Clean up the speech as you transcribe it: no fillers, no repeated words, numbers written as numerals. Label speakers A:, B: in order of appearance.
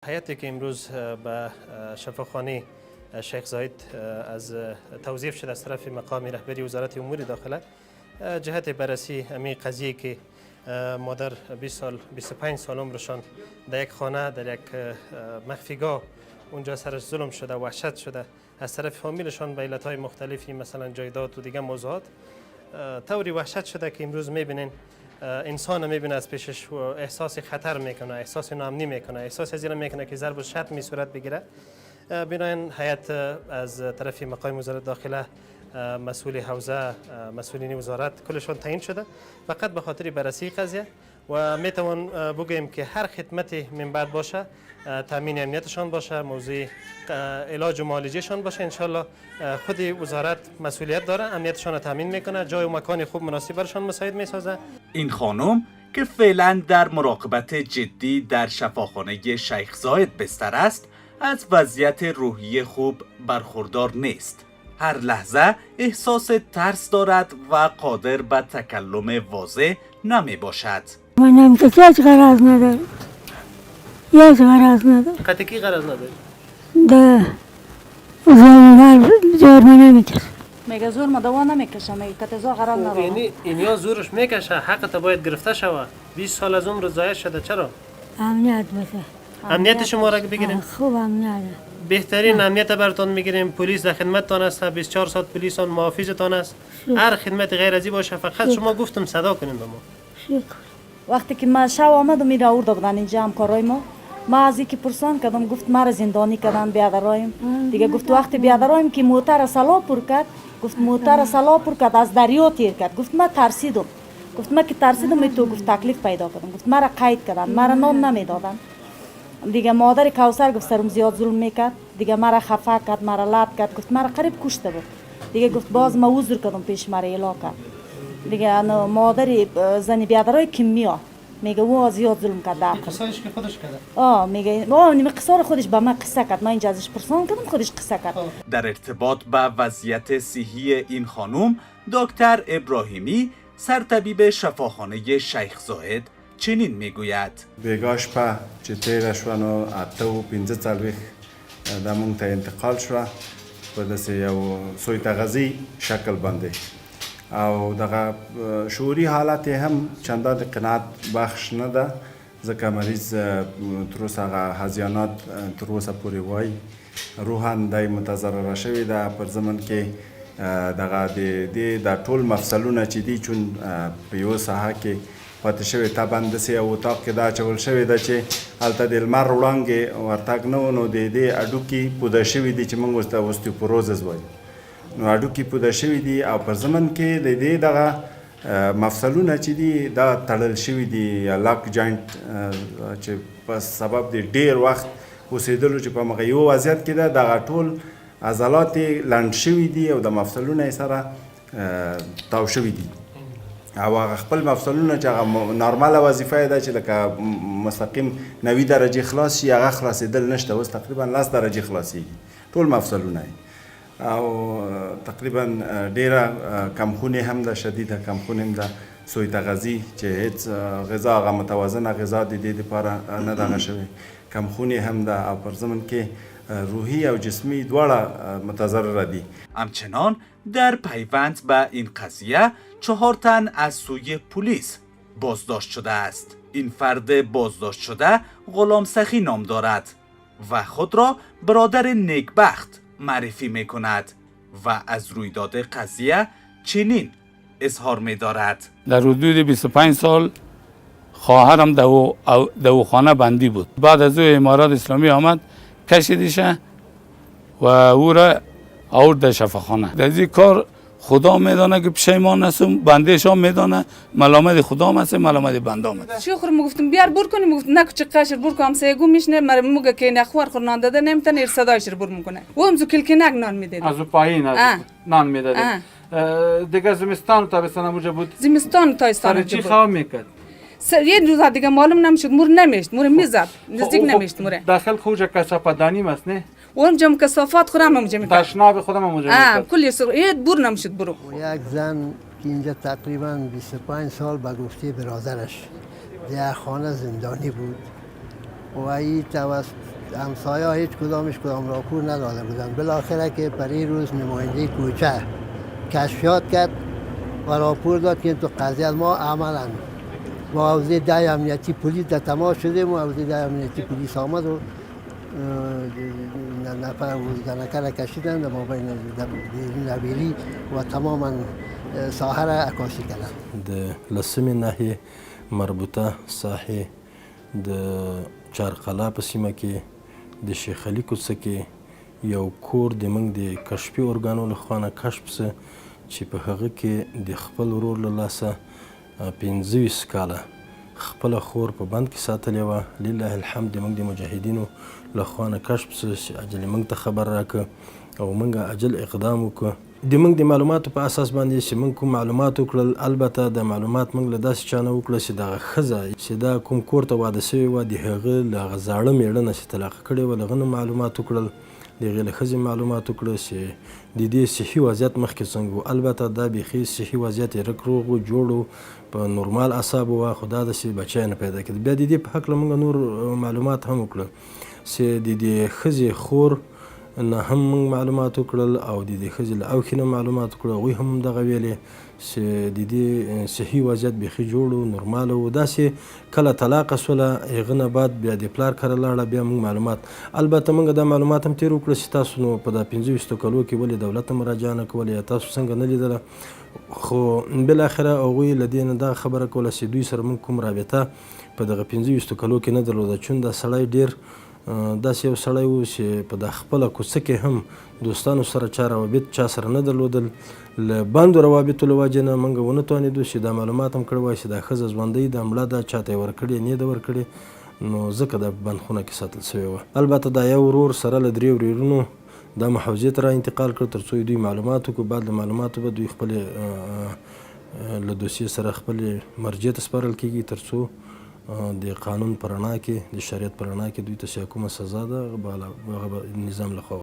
A: هیئتی که امروز به شفاخانه شیخ زاید از توظیف شده از طرف مقام رهبری وزارت امور داخله جهت بررسی همین قضیه که مادر 20 سال 25 سال عمرشان در یک خانه در یک مخفیگاه اونجا سرش ظلم شده وحشت شده از طرف فامیلشان به علتهای مختلفی مثلا جایداد و دیگه موضوعات طوری وحشت شده که امروز میبینین انسان میبینه از پیشش و احساس خطر میکنه، احساس ناامنی میکنه، احساس از این میکنه که ضرب و شتمی صورت بگیره. بنابراین هیئت از طرف مقام وزارت داخله، مسئول حوزه، مسئولین وزارت کلشون تعیین شده فقط به خاطر بررسی قضیه و میتوان بگوییم که هر خدمتی من بعد باشه تامین امنیتشان باشه، موضوع علاج و معالجهشان باشه، انشالله خود وزارت مسئولیت داره، امنیتشان را تامین میکنه، جای و مکان خوب مناسب برشان مساعد میسازه.
B: این خانم که فعلا در مراقبت جدی در شفاخانه شیخ زاید بستر است از وضعیت روحی خوب برخوردار نیست. هر لحظه احساس ترس دارد و قادر به تکلم واضح نمی باشد.
C: من که هیچ غرض ندارم، هیچ غرض ندارم.
A: قطعی غرض نداری؟
C: ده زور نمیکشه.
D: میگه زور ما دوا نمیکشه، میگه کتزا غرض نداره.
A: یعنی اینیا زورش میکشه، حقت باید گرفته شوه. 20 سال از عمر ضایع شده. چرا؟
C: امنیت بده.
A: امنیت شما را بگیریم.
C: خوب امنیت.
A: بهترین امنیت براتون میگیریم. پلیس در خدمتتان است، 24 ساعت پلیسان محافظتان است. هر خدمت غیر ازی باشه فقط شما گفتم صدا کنین به ما.
C: شکر.
D: وقتی که ما شب آمد و می آورده بودن اینجا همکارای ما از اینکه پرسان کردم گفت ما را زندانی کردن بیادرایم. دیگه گفت وقتی بیادرایم که موتر سلا پر کرد، گفت موتر سلا پر کرد از دریا تیر کرد. گفت ما ترسیدم. گفت ما که ترسیدم تو گفت تکلیف پیدا کردم. گفت ما را قید کردن، ما را نان نمیدادن. دیگه مادر کوثر گفت سرم زیاد ظلم میکرد، دیگه مرا خفه کرد، مرا لط کرد، گفت مرا قریب کشته بود. دیگه گفت باز ما عذر کردم پیش مرا اعلام کرد. دیگه مادر زنی بیادرای کیمیا میگه او زیاد ظلم کرد.
A: قصارش که خودش کرده.
D: میگه نیم قصار خودش به من قصه کرد، من اینجا ازش پرسان کردم خودش قصه کرد.
B: در ارتباط به وضعیت صحی این خانم دکتر ابراهیمی سرطبیب شفاخانه شیخ زاید چنین میگوید:
E: بیگاش په چې تیره شوه نو 48 د مونږ ته انتقال شوه په داسې یو سوی تغذي شکل باندې او دغه شعوري حالت یې هم چندان د قناعت بخش نه ده ځکه مریض تر اوسه هغه هذیانات تر اوسه پورې وایي روحاً دی متضرره شوې ده پر ضمن کې دغه د ټول مفصلونه چې دي چون په یوه ساحه کې پاتې شوی طبعا داسې یو اتاق کې دا اچول شوې ده چې هلته د لمر وړانګې ورتګ نه و نو د دې هډوکي پوده شوي دي چې موږ ورته اوستیوپوروزز وایو نو هډوکي پوده شوي دي او په ضمن کې د دې دغه مفصلونه چې دي دا تړل شوي دي یا لاک جاینټ چې په سبب د ډیر وخت اوسېدلو چې په همغه یو وضعیت کې ده دغه ټول عضلات یې لنډ شوي دي او د مفصلونه یې سره تاو شوي دي او هغه خپل مفصلونه چې هغه نارماله وظیفه یې ده چې لکه مستقیم 90 درجې خلاص شي هغه خلاصېدل نشته اوس تقریبا 10 درجې خلاصېږي ټول مفصلونه یې او تقریبا ډیره کمخونې هم ده شدیده کمخونې هم ده سوی تغذي چې هیڅ غذا هغه متوازنه غذا د دې دپاره نه دغه شوې کمخونې هم ده او پر ضمن کې روحی او جسمی دواړه متضرره دي.
B: همچنان در پیوند به این قضیه 4 تن از سوی پلیس بازداشت شده است. این فرد بازداشت شده غلام سخی نام دارد و خود را برادر نیکبخت معرفی می کند و از رویداد قضیه چنین اظهار می دارد:
F: در حدود 25 سال خواهرم دواخانه بندی بود. بعد از او امارات اسلامی آمد کشیدیشه و او را آورد در شفاخانه. در این کار خدا میدانه که پشیمان هستم، بنده شام میدانه، ملامت خدا هم هست، ملامت بنده هم هست.
G: چی خورم گفتم بیار بر کنیم، گفت نه چه قشر بر کنم سیگو میشنه مر موگه که نخوار خور نان داده نمیتونه صدایش رو بر میکنه. و هم زو کلکنک نان میداد.
H: از پایین نان میداد. دیگه زمستان تا بسنم اونجا بود.
G: زمستان تا استان بود.
H: چی خواب میکرد؟
G: یه روز دیگه معلوم نمیشد، مور نمیشد، مور میزد، نزدیک نمیشد موره.
H: داخل خوجه کثافاتدانی است نه؟
G: اون جمع کثافات خورم اونجا میکرد.
H: تشناب خودم اونجا میکرد.
G: کلی سر یه بور نمیشد برو.
I: یک زن که اینجا تقریبا 25 سال به گفته برادرش در خانه زندانی بود و این همسایه هیچ کدام راپور نداده بودن. بالاخره که پری روز نماینده کوچه کشفیات کرد و راپور داد که تو قضیه ما عملا با حوزه 10 امنیتی پلیس در تماس شدیم و حوزه 10 امنیتی پلیس آمد و نفر زنکه را کشیدن در مابین نبیلی و تماما ساحه را عکاسی کردن.
J: د لسمې ناحیې مربوطه ساحې د چارقلا په سیمه کې د شیخ علي کوڅه کې یو کور د موږ د کشفي ارګانو لخوا نه کشف سه چې په هغه کې د خپل ورور له لاسه 25 کاله خپله خور په بند کې ساتلې وه. لله الحمد د موږ د مجاهدینو لخوا نه کشف سه چې اجل موږ ته خبر راکړه او موږ اجل اقدام وکړه. د موږ د معلوماتو په اساس باندې چې موږ کوم معلومات وکړل، البته د معلومات موږ له داسې چا نه وکړه چې دغه ښځه چې دا کوم کور ته واده سوې وه د هغه له هغه زاړه مېړه نه چې طلاقه کړې وه له هغه نه معلومات وکړل، د هغې له ښځې معلومات وکړه چې د دې صحي وضعیت مخکې څنګه و. البته دا بیخي صحي وضعیت یې رک روغ و، جوړ و، په نورمال اعصابو وه، خو دا داسې بچی نه پیدا کېده. بیا د دې په هکله موږ نور معلومات هم وکړه چې د دې ښځې خور نه هم موږ معلومات وکړل او د دې ښځې له اوښې نه معلومات وکړه، هغوی هم همدغه ویلې چې د دې صحي وضعیت بیخي جوړ و، نورماله و. داسې کله طلاقه سوله، هغه نه بعد بیا د پلار کره لاړه، بیا موږ معلومات، البته موږ دا معلومات هم تېر وکړه چې تاسو نو په دا 25 کلو کې ولې دولت ته مراجعه نه کوله یا تاسو څنګه نه لیدله. خو بالاخره هغوی له دې نه دا خبره کوله چې دوی سره موږ کوم رابطه په دغه 25 کلو کې نه درلوده، چون دا سړی ډېر داسې یو سړی و چې په د خپله کوڅه کې هم دوستانو سره چا روابط چا سره نه درلودل. له بندو روابطو له وجې نه موږ ونه توانېدو چې دا معلومات هم کړی وای چې دا ښځه ژوندۍ ده، مړه ده، چا ته یې ورکړې نه ده ورکړې، نو ځکه دا په بندخونه کې ساتل سوې وه. البته دا یو ورور سره له 3 ورورونو دا محافظې ته را انتقال کړ تر څو دوی معلومات وکړو. بعد له معلوماتو به دوی خپلې له دوسیې سره خپلې مرجع ته سپارل کېږي تر څو د قانون په رڼا کې، د شریعت په رڼا کې دوی ته چې کومه سزا ده هغه به نظام لخوا